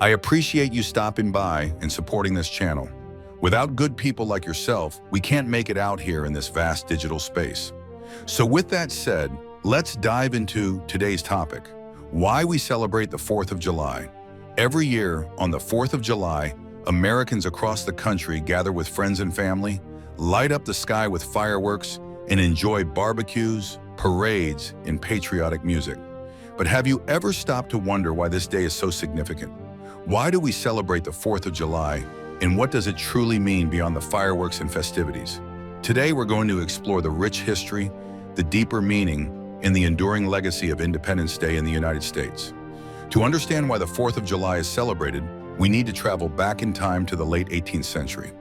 I appreciate you stopping by and supporting this channel. Without good people like yourself, we can't make it out here in this vast digital space. So with that said, let's dive into today's topic: why we celebrate the 4th of July. Every year on the 4th of July, Americans across the country gather with friends and family, light up the sky with fireworks, and enjoy barbecues, parades, and patriotic music. But have you ever stopped to wonder why this day is so significant? Why do we celebrate the 4th of July, and what does it truly mean beyond the fireworks and festivities? Today we're going to explore the rich history, the deeper meaning, and the enduring legacy of Independence Day in the United States. To understand why the 4th of July is celebrated, we need to travel back in time to the late 18th century.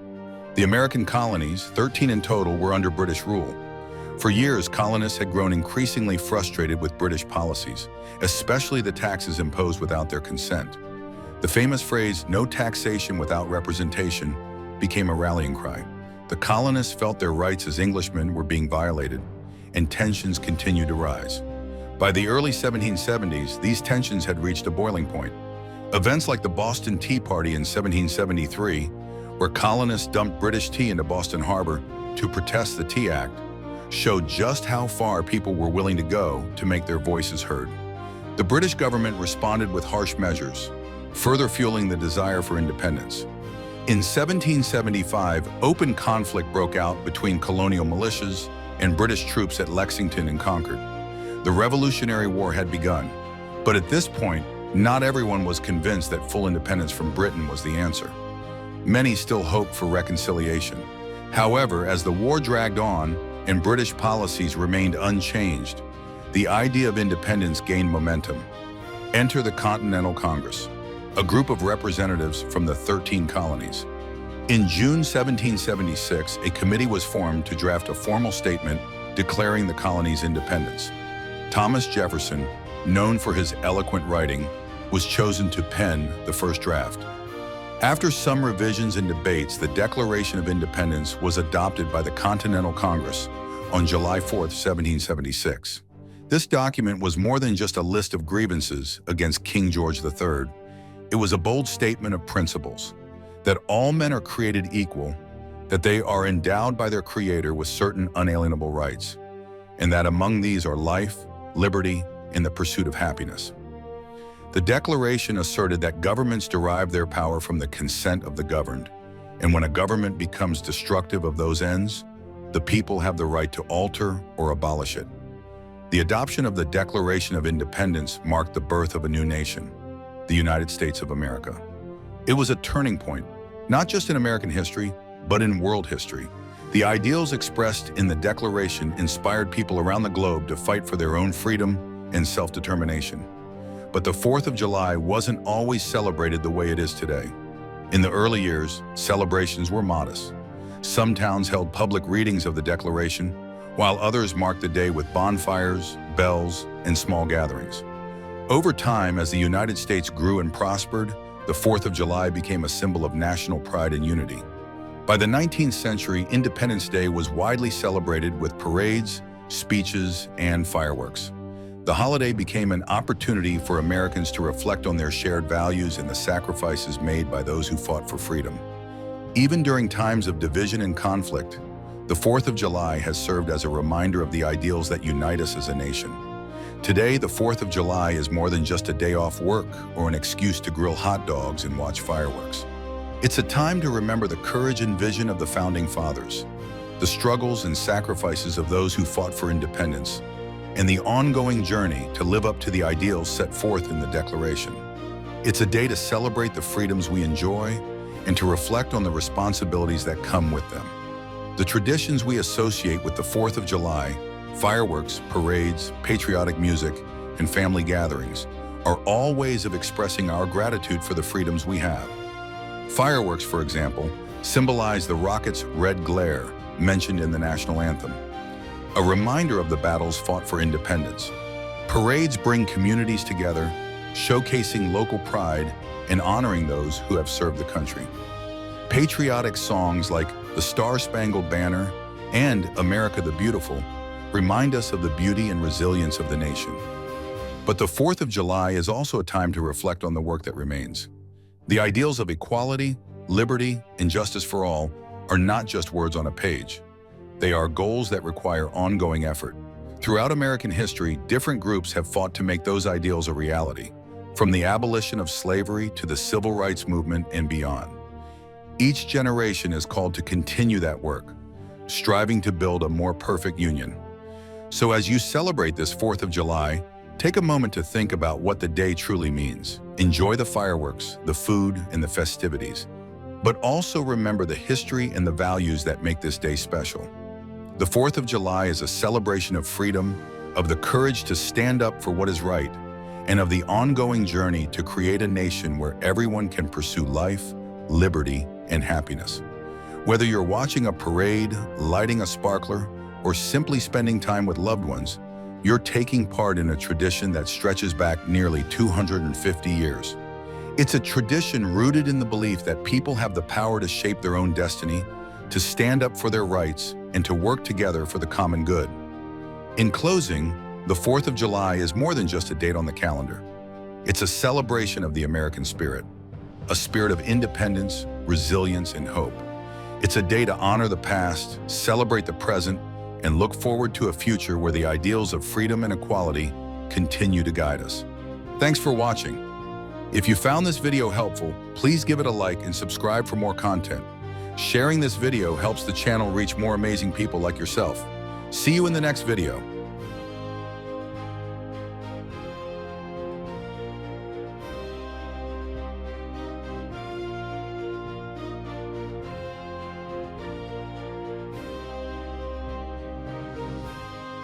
The American colonies, 13 in total, were under British rule. For years, colonists had grown increasingly frustrated with British policies, especially the taxes imposed without their consent. The famous phrase, "no taxation without representation," became a rallying cry. The colonists felt their rights as Englishmen were being violated, and tensions continued to rise. By the early 1770s, these tensions had reached a boiling point. Events like the Boston Tea Party in 1773, where colonists dumped British tea into Boston Harbor to protest the Tea Act, showed just how far people were willing to go to make their voices heard. The British government responded with harsh measures, further fueling the desire for independence. In 1775, open conflict broke out between colonial militias and British troops at Lexington and Concord. The Revolutionary War had begun, but at this point, not everyone was convinced that full independence from Britain was the answer. Many still hoped for reconciliation. However, as the war dragged on and British policies remained unchanged, the idea of independence gained momentum. Enter the Continental Congress, a group of representatives from the 13 colonies. In June 1776, a committee was formed to draft a formal statement declaring the colony's independence. Thomas Jefferson, known for his eloquent writing, was chosen to pen the first draft. After some revisions and debates, the Declaration of Independence was adopted by the Continental Congress on July 4, 1776. This document was more than just a list of grievances against King George III. It was a bold statement of principles: that all men are created equal, that they are endowed by their Creator with certain unalienable rights, and that among these are life, liberty, and the pursuit of happiness. The Declaration asserted that governments derive their power from the consent of the governed, and when a government becomes destructive of those ends, the people have the right to alter or abolish it. The adoption of the Declaration of Independence marked the birth of a new nation, the United States of America. It was a turning point, not just in American history, but in world history. The ideals expressed in the Declaration inspired people around the globe to fight for their own freedom and self-determination. But the 4th of July wasn't always celebrated the way it is today. In the early years, celebrations were modest. Some towns held public readings of the Declaration, while others marked the day with bonfires, bells, and small gatherings. Over time, as the United States grew and prospered, the 4th of July became a symbol of national pride and unity. By the 19th century, Independence Day was widely celebrated with parades, speeches, and fireworks. The holiday became an opportunity for Americans to reflect on their shared values and the sacrifices made by those who fought for freedom. Even during times of division and conflict, the 4th of July has served as a reminder of the ideals that unite us as a nation. Today, the 4th of July is more than just a day off work or an excuse to grill hot dogs and watch fireworks. It's a time to remember the courage and vision of the Founding Fathers, the struggles and sacrifices of those who fought for independence, and the ongoing journey to live up to the ideals set forth in the Declaration. It's a day to celebrate the freedoms we enjoy and to reflect on the responsibilities that come with them. The traditions we associate with the 4th of July, fireworks, parades, patriotic music, and family gatherings, are all ways of expressing our gratitude for the freedoms we have. Fireworks, for example, symbolize the rocket's red glare mentioned in the national anthem, a reminder of the battles fought for independence. Parades bring communities together, showcasing local pride and honoring those who have served the country. Patriotic songs like the Star-Spangled Banner and America the Beautiful remind us of the beauty and resilience of the nation. But the 4th of July is also a time to reflect on the work that remains. The ideals of equality, liberty, and justice for all are not just words on a page. They are goals that require ongoing effort. Throughout American history, different groups have fought to make those ideals a reality, from the abolition of slavery to the civil rights movement and beyond. Each generation is called to continue that work, striving to build a more perfect union. So as you celebrate this 4th of July, take a moment to think about what the day truly means. Enjoy the fireworks, the food, and the festivities, but also remember the history and the values that make this day special. The 4th of July is a celebration of freedom, of the courage to stand up for what is right, and of the ongoing journey to create a nation where everyone can pursue life, liberty, and happiness. Whether you're watching a parade, lighting a sparkler, or simply spending time with loved ones, you're taking part in a tradition that stretches back nearly 250 years. It's a tradition rooted in the belief that people have the power to shape their own destiny, to stand up for their rights, and to work together for the common good. In closing, the 4th of July is more than just a date on the calendar. It's a celebration of the American spirit, a spirit of independence, resilience, and hope. It's a day to honor the past, celebrate the present, and look forward to a future where the ideals of freedom and equality continue to guide us. Thanks for watching. If you found this video helpful, please give it a like and subscribe for more content. Sharing this video helps the channel reach more amazing people like yourself. See you in the next video.